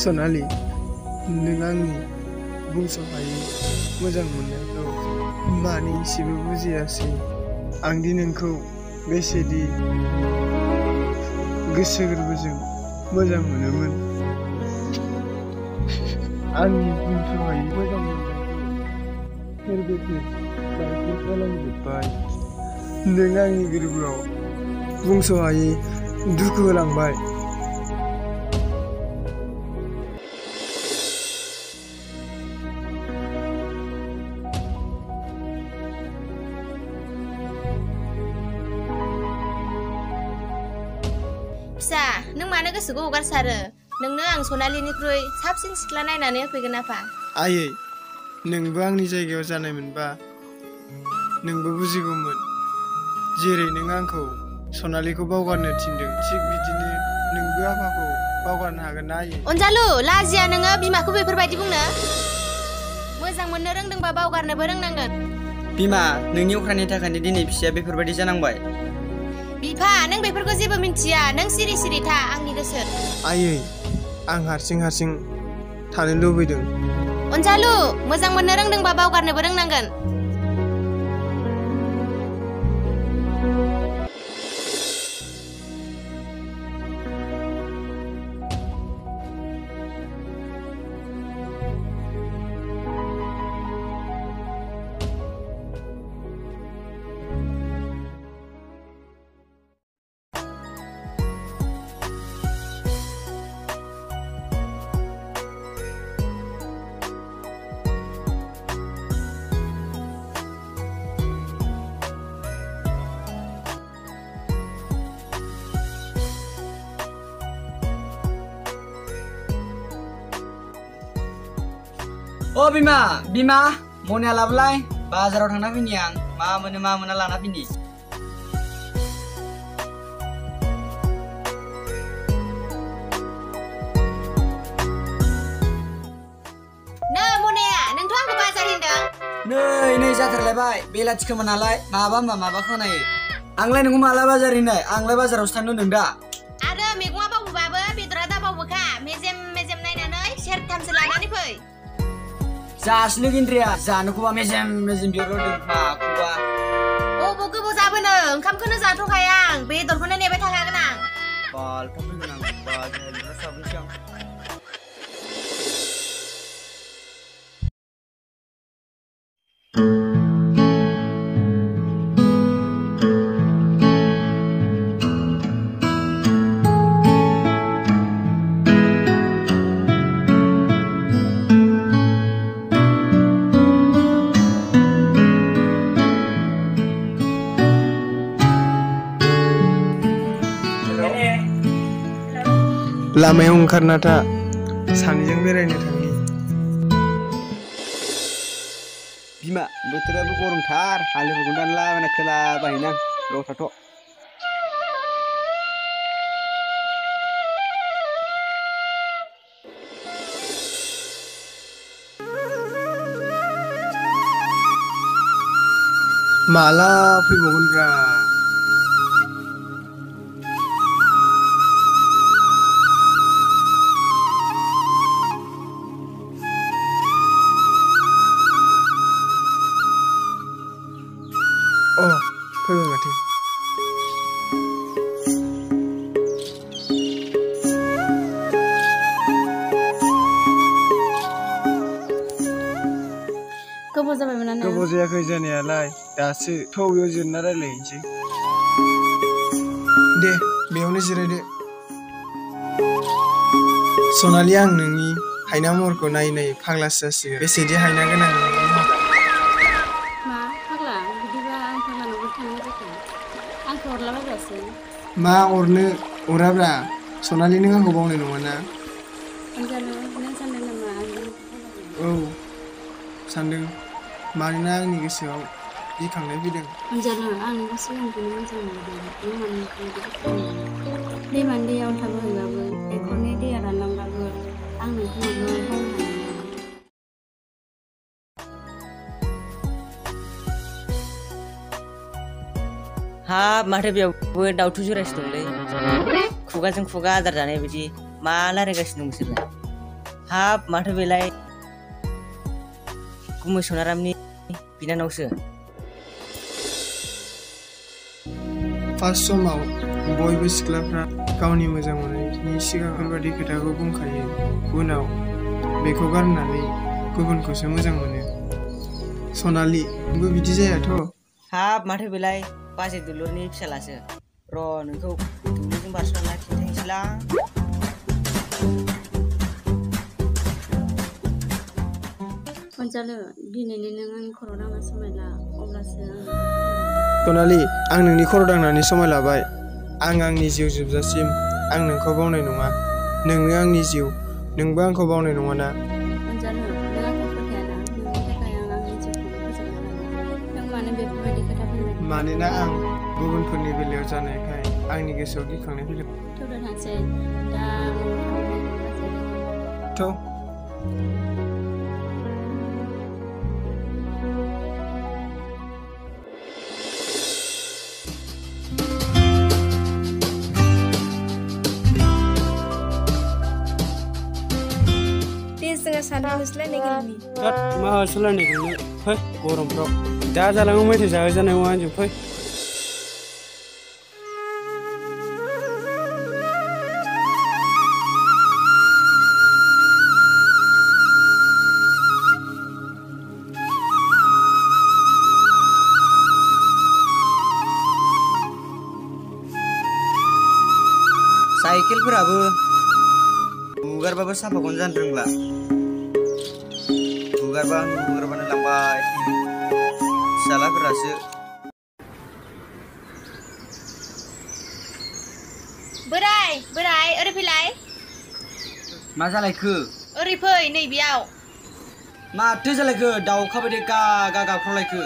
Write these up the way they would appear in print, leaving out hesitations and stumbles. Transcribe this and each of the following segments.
सनालि नों आंनि बुंस'हायै मोजां मोननायखौ मानो एसेबो बुजियासै आंदि नोंखौ बेसेदि गोसो गोरबोजों मोजां मोनोमोन आंनि बुंस'हायै मोजां मोननायखौ सोरगोफोर बायदि खालामजोब्बाय नों आंनि गोरबोआव बुंस'हायै दुखु होलांबाय फिसा नों मानो गोसोखौ हगारसारो नोंनो आं सनालिनिख्रुइ साबसिन सिख्ला नायनानै होफैगोन आफा आयै नोंबो आंनि जायगायाव जानायमोनबा नोंबो बुजिगौमोन जेरै नों आंखौ सनालिखौ बावगारनो थिनदों थिग बिदिनो नोंबो आफाखौ बावगारनो हागोन ना आयै अनजालु लाजिया नोङो बिमाखौ बेफोरबायदि बुंनो मोजां मोननो रोंदोंबा बावगारनोबो रोंनांगोन बिमा नोंनि अख्रानि थाखायनो दिनै फिसाया बेफोरबायदि जानांबाय बिफा नों बेफोरखौ जेबो मिन्थिया नों सिरि सिरि था आंनि गोसो आयै आं हारसिं थानो लुबैदों अनजालु मोजां मोननो रोंदोंबा बावगारनोबो रोंनांगोन अ बिमा मनिया लाबोलाय बाजाराव थांना फैनि आं मा मोनो मा मोना लाना फैनि नै मनिया नोंथ' आंखौ बाजार होनदों नै जाथारलायबाय बेलाथि खोमा नालाय माबा होनबा माबा खोनायो आंलाय नोंखौ माला बाजार हैनाय आंलाय बाजारावसो थांनो होनदों दा आरो मैगङा बावबोबाबो बेदरा दाबावबोखा मेजेम नायनानै सेरथामसो लानानै फै जासिनो गिन्द्रिया जानोखौबा मेजेम बिहरदों माखौबा अबाव गोबाव जाबोनो ओंखामखौनो जाथ'खाया आं बेदरखौनो नेबाय थाखागोन आं बालथा फैगोन आं बाजार साबोनसै आं लामायाव ओंखारना था सानैजों बेरायनो थांनि बिमा बोथोराबो गरमथार हालेवखौ दानलाबायना खोला बायना र' थाथ' माला फैबावगोनब्रा फैबाय माथो गोबाव जाबायमोन आनो गोबाव जायाखै जानायालाय दासो थौयाव जिरना रायलायनोसै दे बेयावनो जिरायदो सनालि आं नोंनि हायना महरखौ नायै फाग्लासो जासिगोन बेसेदि हायना गोनां मा अरनो अराब्रा सनालि नों आंखौ बावनाय नङाना औ सानदों मानोना आंनि गोसोआव गिखांनाय फैदों दैमानि दैयाव थाबोहैबाबो दैखरनि दैया रानलांबाबो आं नोंखौ माब्लाबाबो बावनो हानाय नङा हाब माथो बेयावबो दाउथु जरायसो दंलै खुगाजों खुगा आदार जानाय बायदि मा रायलायगासिनो दं बिसोरलाय हाब माथो बेलाय गुमै सनारामनि बिनानावसो। फार्स्ट समाव बयबो सिख्लाफ्रा गावनि मोजां मोननायनि सिगां बेफोरबायदि खोथाखौ बुंखायो, उनाव बेखौ गारनानै गुबुनखौसो मोजां मोनो। सनालि नोंबो बिदि जायाथ'? हाब माथो बेलाय बाजै दुलुरनि फिसालासो। र' नोंखौ दुलुरजों बारस'ना खिन्थानोसैलां। अनजालु दिनैनो नों आंनि खर' दांना समायला अब्लासो सनालि आं नोंनि खर' दांनानै समाय लाबाय। आं आंनि जिउ जोबजासिम आं नोंखौ बावनाय नङा। नोंनो आंनि जिउ, नोंबो आंखौ बावनाय नङा ना? अनजालु नों आंखौ फोथायाना? नोंनि थाखाय आं आंनि जिउखौनो फोजोबना लागोन। नों मानो बेफोरबायदि खोथा बुंदों? मानोना आं गुबुनफोरनि बेलायाव जानायखाय आंनि गोसोआव गिखांनाय फैदों। थौदो थांसै दा न'आव थ' जोंहा सानदुं होस्लायनाय गेलेनि। मा होसोलायनाय गेलेनो फै गरमफ्राव। दा जालाङो मेथाइ जाहोजानाय नङा आंजों फै। साइकेलफोराबो हुगारबाबो साफाखौनो जानो रोंला। हुगारबानो लांबाय थायो फिसालाफोरासो। बोराय ओरै फैलाय। मा जालायखो? ओरै फै नै बेयाव। माथो जालायखो? दाउखा बायदि गा गा गाबफ्रावलायखो।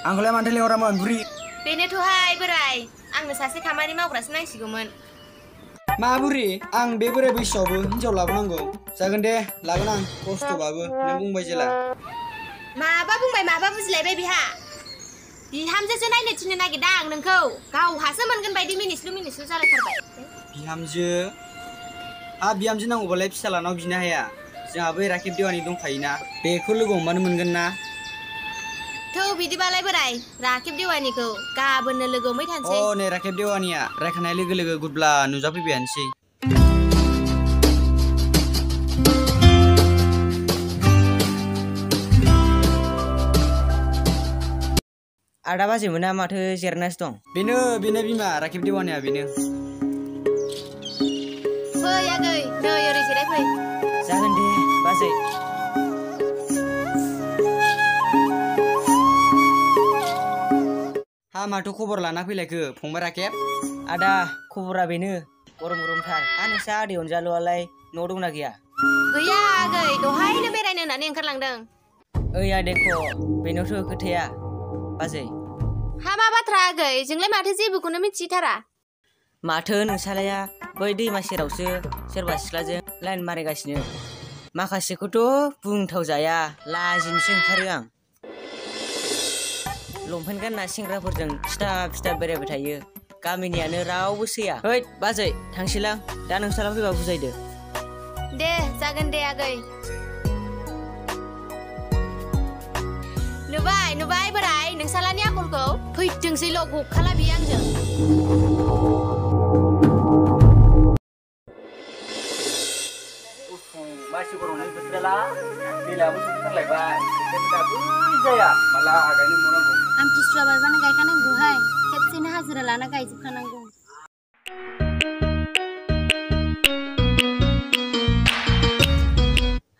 आंखौलाय मानोथो लेंहरामोन बुरि? बेनोथ'हाय बोराय, आंनो सासे खामानि मावग्रासो नांसिगौमोन। मा बुरि? आं बे बोराय बैसोआवबो हिनजाव लाबोनांगौ? जागोन दे लागोन आं, खस्थ'बाबो। नों बुंबाय जेला। माबा बुंबाय माबा बुजिलायबाय बिहा। बिहामजोसो नायनो थिननो नागिरदां आं नोंखौ। गावहासो मोनगोन बायदि मिनिस्लु जालायथारबाय। बिहामजो? हा बिहामजो नांगौबालाय फिसालानाव बिनो हाया? जोंहाबो राखेब देवानि दंखायोना, बेखौ लोगो हमबानो मोनगोन ना। थौ बिदिबालाय बोराय, राखेब देवानिखौ गाबोननो लोगो हमबाय थानोसै। नै राखेब देवानिया रायखांनाय लोगो लोगो गुदब्ला नुजाफैबायानोसै। आदा बाजै मोना माथो जिरायनासो दं? बेनो बिमा राखेब देवानिया बेनो। फै आगै नै ओरै जिरायफै। जागोन दे बाजै। हा माथो खबर लाना फैलायखो फंबाय राखेब? आदा खबरा बेनो गरमथार। नोंसा आदै अनजालुआलाय न'आव दंना गैया? गैया आगै, दहायनो बेरायनो होननानै ओंखारलांदों। ओइ आदैख' बेनावसो खोथाया बाजै। हा मा बाथ्रा आगै? जोंलाय माथो जेबोखौनो मिथिथारा। माथो नोंसालाया बै दैमा सेरावसो सोरबा सिख्लाजों लाइन मारिगासिनो। माखासेखौथ' बुंथाव जाया, लाजिनोसो ओंखारो आं। लंपेन्ट गानना सेंग्राफोरजों सिथाब बेरायबाय थायो। गामिनियानो रावबो सैया। हैद बाजै थांसैलां, दा नोंसाला फैबा बुजायदो। दे जागोन दे आगै। नुबाय बोराय नोंसालानि आखलखौ। फैथोंसैल' गखाला बियो आंजों। मानसि गरमनाय बोथोराला दैलाबो सफैथारलायबाय। दाबो जाया, माला गायनो मोननांगौ। आमथिसुवा बारबानो गायखानांगौहाय, खेबसेनो हाजिरा लाना गायजोबखानांगौ।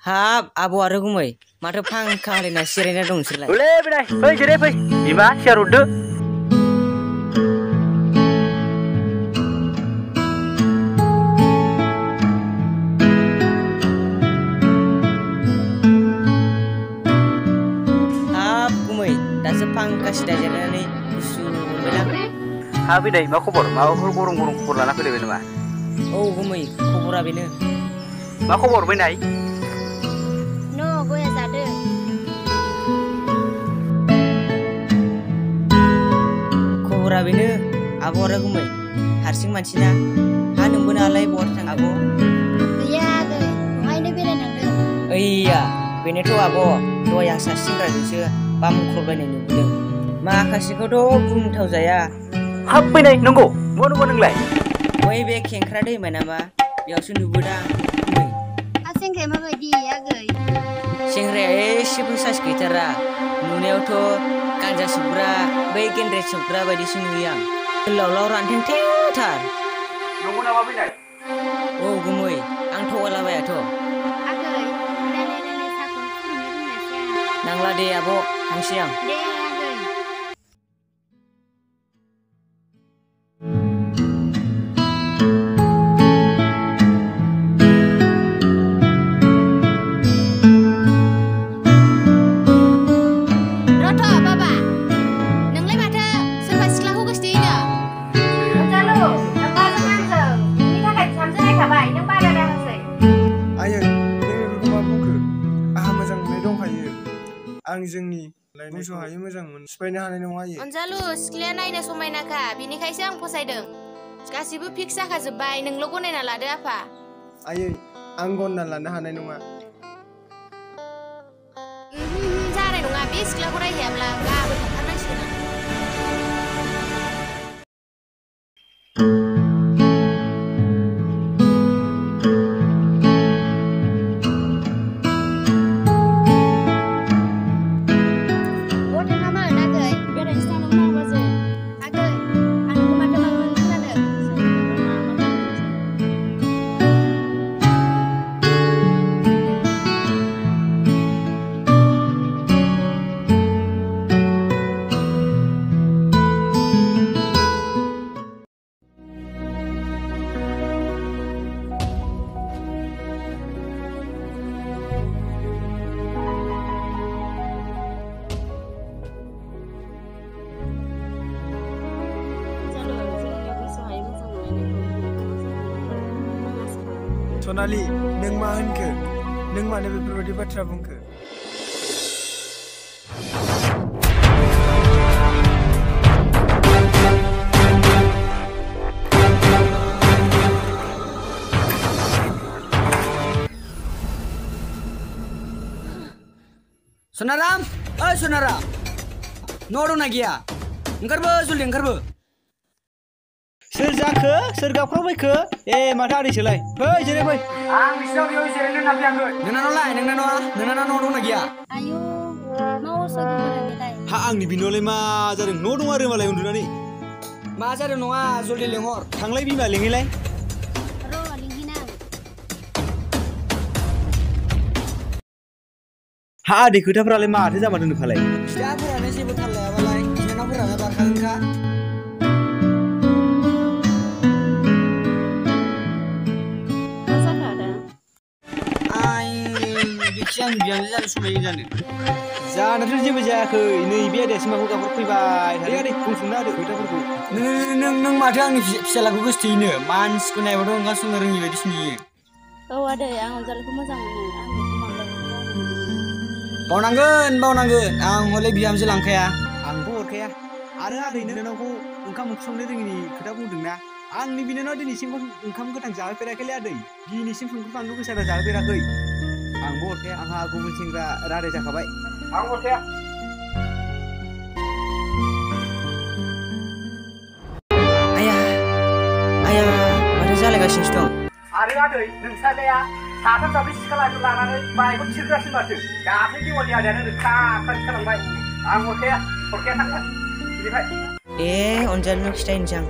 हाब आबौ आरो गुमै माथो फांखा होलायना जिरायना दं नोंसोरलाय? फै जिराय फै बिमा सियार हरदो। हाब गुमै दासो फांखा सिदा जिरायनानै गुसु मोनबायलां। हा बिदाय मा खबर? माबाफोर गरम खबर लाना फैलायबाय नामा? औ गुमै खबरा बेनो। मा खबर बैनाय? गया जादो। खबरा बेनो आबौ आरो गुमै, हारसिं मानसिना नोंबो नालाय बहा थाङो आब'? गैया आगै दहायनो बेरायनांदों। ओइया बेनोथ' आब' दहाय आं सासे सेंग्राजोंसो बामख्रबलायनाय नुबोदों। माखासेखौथ' बुंथाव जाया। हाब फैनाय नंगौ बहा नुबा नोंलाय? बै बे खेंख्रा दैमा नामा बेयावसो नुबोदां। नै हा सेंग्राया माबायदि आगै? सेंग्राया एसेबो साइस गैथारा। नुनायावथ' गान्जा सोबग्रा बै गेन्द्रे सोबग्रा बायदिसो नुयो आं। गोलावलाव रानथेंथेंथार। नंगौ नामा फैनाय? औ गुमै आं थगायलाबायाथ'। आगै रायलाय रायलाय साहाखौनो फुदुंनो रोंनायसै आं। नांला दे आब' थांसै आं। दे आगै। रथ' बाबा नोंलाय माथो सोरबा सिख्लाखौ गोसोथोयोनो? अनजालु नोंबा जों आंजों नोंनि थाखाय बिहामजो नायखाबाय नों बादा दाहोसै। आयै नों बेफोरखौ मा बुंखो? आंहा मोजां मोननाय दंखायो। आं जोंनि बुंस' हायै मोजां मोन सिफायनो हानाय नङा आयै। अनजालु सिख्लाया नायनो समायनाखा बिनिखायसो आं फसायदों। गासिबो फिक्स जाखाजोब्बाय नोंल' गनायना लादो आफा। आयै आं गनना लानो हानाय नङा। जानाय नङा बे सिख्लाखौ रायजायाब्ला गाबोन थांथारनांसिगोन आं। बहा थाङामोन आगै? बेरायनोसो थांदोंमोन आं बाजै। आगै आं नोंखौ माथो माबा माबि खोनादों। सनालि नों मा होनखो? नों मानो बेफोरबायदि बाथ्रा बुंखो? सनाराम ओइ सनाराम न' दंना गैया? ओंखारबो जल्दि ओंखारबो। सोर जाखो सोर गाबख्रावबायखो? ए माथो आदैसोलाय फै जिराय फै। आं बिसिनाव बेयाव जिरायनो होनना फैयाखै। नोंनानावलाय नोंनाना न' दंना गैया? आयौ मा असयदि मोनलाय? हा आंनि बिनावलाय मा जादों? न' दं आरो मालाय उन्दुनानै। मा जादों नङा जल्दि लेंहर। थांलाय बिमा लेङैलाय। र' लिंहैनो आं। हा आदै खोथाफ्रालाय माथो जामारदों नोंहालाय? फिथाफोरानो जेबो थाल लायाबालाय बिनानावफोरानो बारखागोनखा। मा जाखो आदा? बेखि आंनि बिहामजो जानो समायो जानो। जानाथ' जेबो जायाखै नै बे आदैयासो माखौ गाबख्रावफैबाय थादों। आदै बुंफुंना होदो खोथाफोरखौ। नों माथो आंनि फिसालाखौ गोसोथोयोनो? मानसिखौ नायबाथ' ओंखाम संनो रोङि बायदिसो नुयो। औ आदै आं अनजालिखौ मोजां मोनो। आं बेखौ माब्लाबाबो बावनो बावनांगोन आं हले बिहामजो लांखाया। आंबो हरखाया। आरो आदै बिनानावखौ ओंखाम ओंख्रि संनो रोङिनि खोथा बुंदोंना? आंनि बिनानावा दिनैसिम ओंखाम गोथां जाहोफेराखैलै आदै। दिनैसिम संख्रि फानलु गोसा जाहोफेराखै। आंबो हरखाया आंहा गुबुन सेंग्रा रादाय जाखाबाय। आं हरखाया। आया माथो जालायगासिनोसो दं? आरो आदै नोंसालाया साथाम साब्रै सिख्ला लानानै बाइकखौ थिरग्रासो माथो। दाख्लै देवालि आदायानो रोखा खिथालांबाय। आं हरखाया थांगोन बिनिफ्राय। ए अनजालिनो खिथाहैनोसै आं।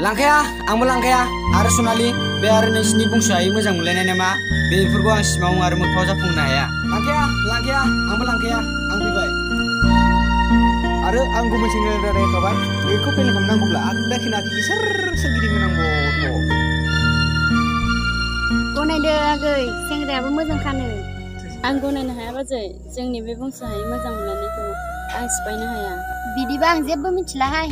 लांखाया आंबो लांखाया। आरो सनालि बे आरो नोंसिनि बुंस'हायै मोजां मोनलायनाय नामा? बेफोरखौ आं सिमां आरो मोगथाङाव जाफुंनो हाया। लांखाया आंबो लांखाया। आं फैबाय। आरो आं गुबुन सेंग्रा रायलायखाबाय। बेखौ फेलें खालामनांगौब्ला आगदाखि नाखि सोर गिदिंहोनांगौ। गनायदो आगै सेंग्रायाबो मोजांखानो। आं गनायनो हाया बाजै। जोंनि बे बुंस'हायै मोजां मोनलायनायखौ आं सिफायनो हाया। बिदिबा आं जेबो मिथिलाहाय।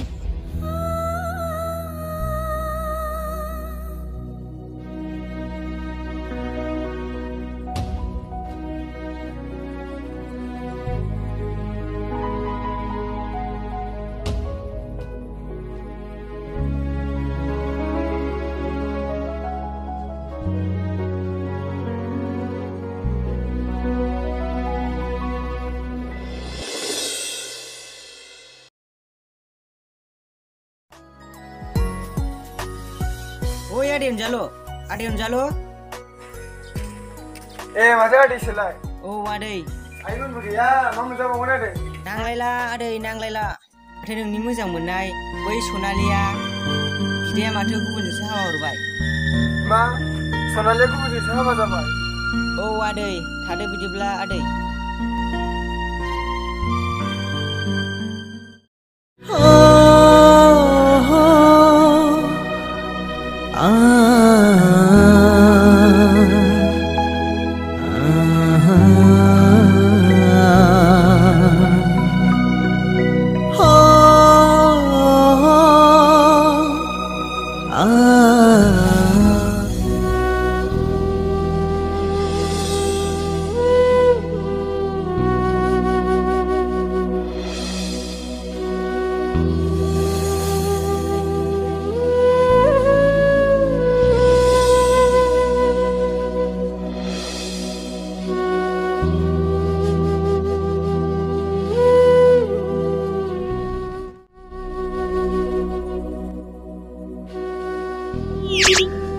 Oi ade Anjalo. Ade Anjalo. Masa ada selai. Oh ade. Ayo mun gaya, mau menjawab mana deh? Nanglaila ade nanglaila. Maथो नोंनि मोजां मोननाय बै सनालिया बिदाया माथो गुबुनजोंसो हाबा हरबाय। मा सनालिया गुबुनजोंसो हाबा जाबाय? औ आदै थादो बिदिब्ला आदै। Thank you.